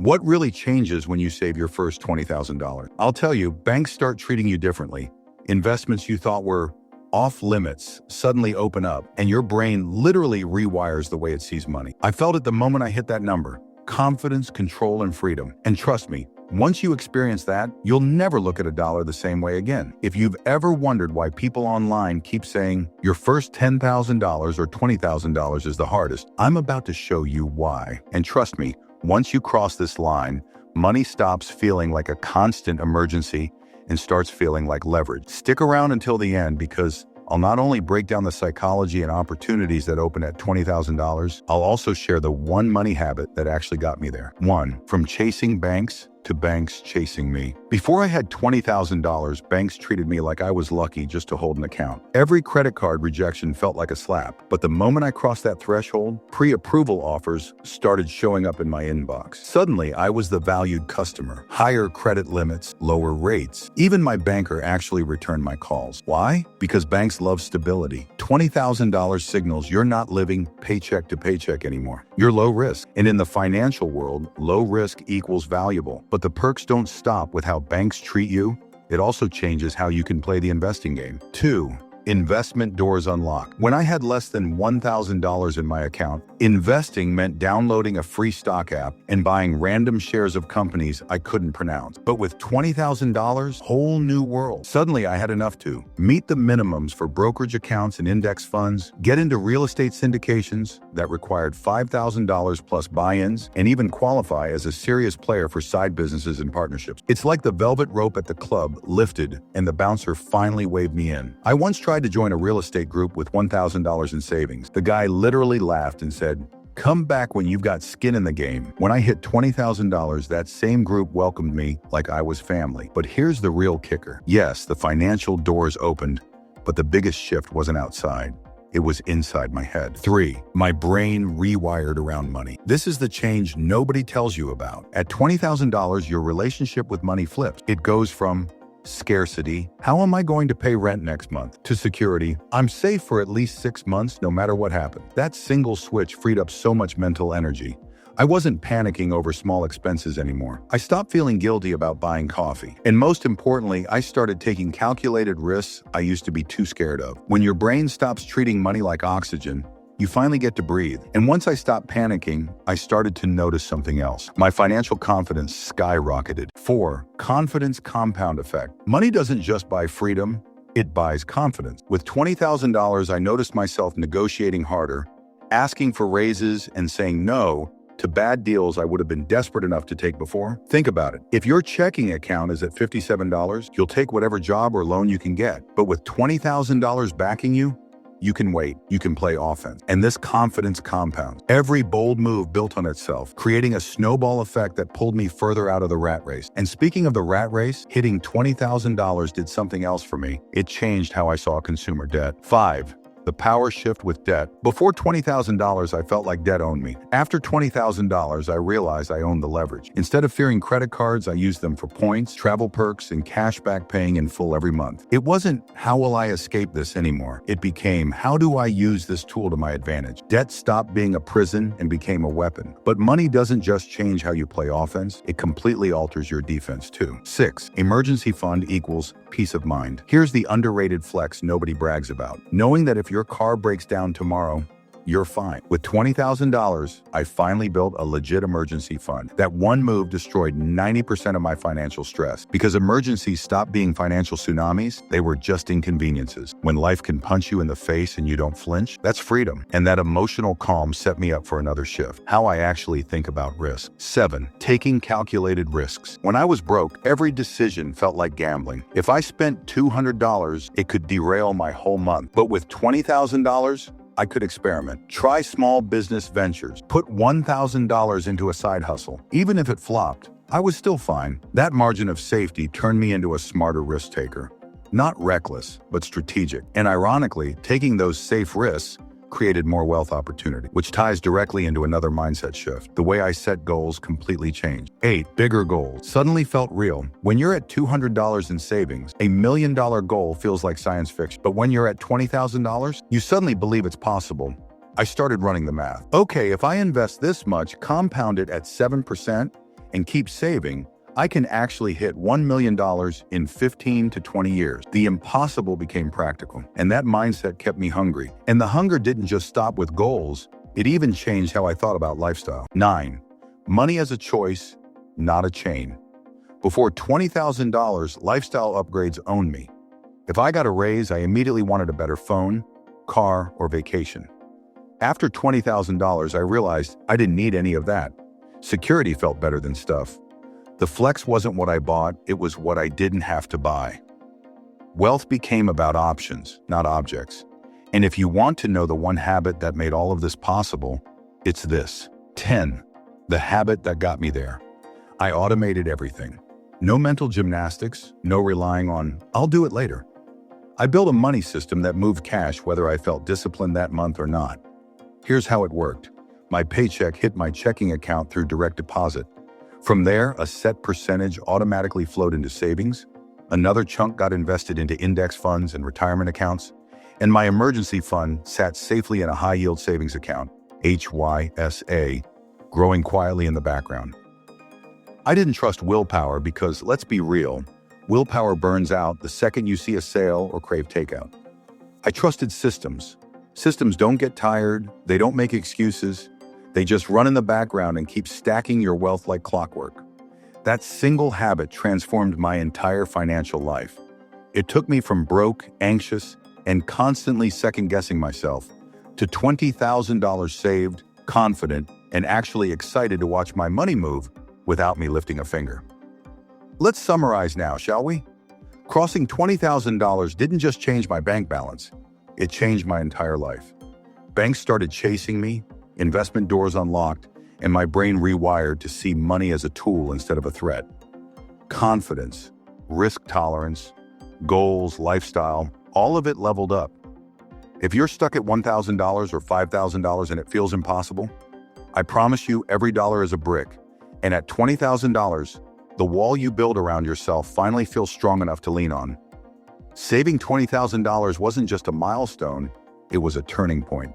What really changes when you save your first $20,000? I'll tell you, banks start treating you differently. Investments you thought were off limits suddenly open up, and your brain literally rewires the way it sees money. I felt it the moment I hit that number. Confidence, control, and freedom. And trust me, once you experience that, you'll never look at a dollar the same way again. If you've ever wondered why people online keep saying your first $10,000 or $20,000 is the hardest, I'm about to show you why. And trust me, once you cross this line, money stops feeling like a constant emergency and starts feeling like leverage. Stick around until the end, because I'll not only break down the psychology and opportunities that open at $20,000, I'll also share the one money habit that actually got me there. 1. From chasing banks to banks chasing me. Before I had $20,000, banks treated me like I was lucky just to hold an account. Every credit card rejection felt like a slap. But the moment I crossed that threshold, pre-approval offers started showing up in my inbox. Suddenly, I was the valued customer. Higher credit limits, lower rates. Even my banker actually returned my calls. Why? Because banks love stability. $20,000 signals you're not living paycheck to paycheck anymore. You're low risk. And in the financial world, low risk equals valuable. But the perks don't stop with how banks treat you. It also changes how you can play the investing game. 2. Investment doors unlock. When I had less than $1,000 in my account, investing meant downloading a free stock app and buying random shares of companies I couldn't pronounce. But with $20,000, whole new world. Suddenly I had enough to meet the minimums for brokerage accounts and index funds, get into real estate syndications that required $5,000 plus buy-ins, and even qualify as a serious player for side businesses and partnerships. It's like the velvet rope at the club lifted and the bouncer finally waved me in. I once tried to join a real estate group with $1,000 in savings. The guy literally laughed and said, "Come back when you've got skin in the game." When I hit $20,000, that same group welcomed me like I was family. But here's the real kicker. Yes, the financial doors opened, but the biggest shift wasn't outside. It was inside my head. 3. My brain rewired around money. This is the change nobody tells you about. At $20,000, your relationship with money flips. It goes from scarcity, how am I going to pay rent next month, to security, I'm safe for at least 6 months no matter what happens. That single switch freed up so much mental energy. I wasn't panicking over small expenses anymore. I stopped feeling guilty about buying coffee. And most importantly, I started taking calculated risks I used to be too scared of. When your brain stops treating money like oxygen, you finally get to breathe. And once I stopped panicking, I started to notice something else. My financial confidence skyrocketed. 4. Confidence compound effect. Money doesn't just buy freedom, it buys confidence. With $20,000, I noticed myself negotiating harder, asking for raises, and saying no to bad deals I would have been desperate enough to take before. Think about it. If your checking account is at $57, you'll take whatever job or loan you can get. But with $20,000 backing you, you can wait, you can play offense. And this confidence compounds. Every bold move built on itself, creating a snowball effect that pulled me further out of the rat race. And speaking of the rat race, hitting $20,000 did something else for me. It changed how I saw consumer debt. 5. The power shift with debt. Before $20,000, I felt like debt owned me. After $20,000, I realized I owned the leverage. Instead of fearing credit cards, I used them for points, travel perks, and cash back paying in full every month. It wasn't, how will I escape this anymore? It became, how do I use this tool to my advantage? Debt stopped being a prison and became a weapon. But money doesn't just change how you play offense, it completely alters your defense too. 6. Emergency fund equals peace of mind. Here's the underrated flex nobody brags about. Knowing that if your car breaks down tomorrow, you're fine. With $20,000, I finally built a legit emergency fund. That one move destroyed 90% of my financial stress, because emergencies stopped being financial tsunamis. They were just inconveniences. When life can punch you in the face and you don't flinch, that's freedom. And that emotional calm set me up for another shift. How I actually think about risk. 7. Taking calculated risks. When I was broke, every decision felt like gambling. If I spent $200, it could derail my whole month. But with $20,000, I could experiment. Try small business ventures. Put $1,000 into a side hustle. Even if it flopped, I was still fine. That margin of safety turned me into a smarter risk taker. Not reckless, but strategic. And ironically, taking those safe risks created more wealth opportunity, which ties directly into another mindset shift. The way I set goals completely changed. 8. Bigger goals suddenly felt real. When you're at $200 in savings, $1 million goal feels like science fiction. But when you're at $20,000, you suddenly believe it's possible. I started running the math. Okay, if I invest this much, compound it at 7%, and keep saving, I can actually hit $1 million in 15 to 20 years. The impossible became practical, and that mindset kept me hungry. And the hunger didn't just stop with goals, it even changed how I thought about lifestyle. 9. Money as a choice, not a chain. Before $20,000, lifestyle upgrades owned me. If I got a raise, I immediately wanted a better phone, car, or vacation. After $20,000, I realized I didn't need any of that. Security felt better than stuff. The flex wasn't what I bought, it was what I didn't have to buy. Wealth became about options, not objects. And if you want to know the one habit that made all of this possible, it's this. 10. The habit that got me there. I automated everything. No mental gymnastics, no relying on, I'll do it later. I built a money system that moved cash whether I felt disciplined that month or not. Here's how it worked. My paycheck hit my checking account through direct deposit. From there, a set percentage automatically flowed into savings. Another chunk got invested into index funds and retirement accounts. And my emergency fund sat safely in a high-yield savings account, HYSA, growing quietly in the background. I didn't trust willpower because, let's be real, willpower burns out the second you see a sale or crave takeout. I trusted systems. Systems don't get tired, they don't make excuses, they just run in the background and keep stacking your wealth like clockwork. That single habit transformed my entire financial life. It took me from broke, anxious, and constantly second-guessing myself to $20,000 saved, confident, and actually excited to watch my money move without me lifting a finger. Let's summarize now, shall we? Crossing $20,000 didn't just change my bank balance, it changed my entire life. Banks started chasing me, investment doors unlocked, and my brain rewired to see money as a tool instead of a threat. Confidence, risk tolerance, goals, lifestyle, all of it leveled up. If you're stuck at $1,000 or $5,000 and it feels impossible, I promise you every dollar is a brick. And at $20,000, the wall you build around yourself finally feels strong enough to lean on. Saving $20,000 wasn't just a milestone, it was a turning point.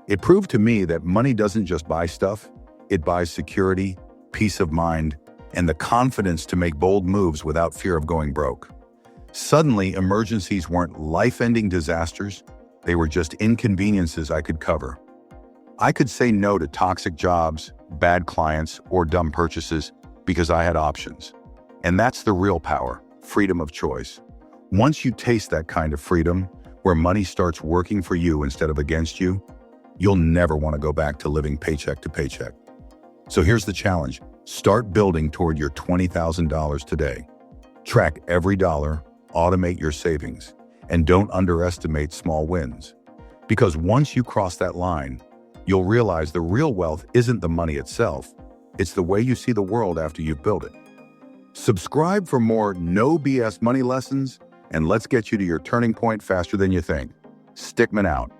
It proved to me that money doesn't just buy stuff, it buys security, peace of mind, and the confidence to make bold moves without fear of going broke. Suddenly, emergencies weren't life-ending disasters, they were just inconveniences I could cover. I could say no to toxic jobs, bad clients, or dumb purchases because I had options. And that's the real power, freedom of choice. Once you taste that kind of freedom, where money starts working for you instead of against you, you'll never want to go back to living paycheck to paycheck. So here's the challenge. Start building toward your $20,000 today. Track every dollar, automate your savings, and don't underestimate small wins. Because once you cross that line, you'll realize the real wealth isn't the money itself, it's the way you see the world after you've built it. Subscribe for more no BS money lessons, and let's get you to your turning point faster than you think. Stickman out.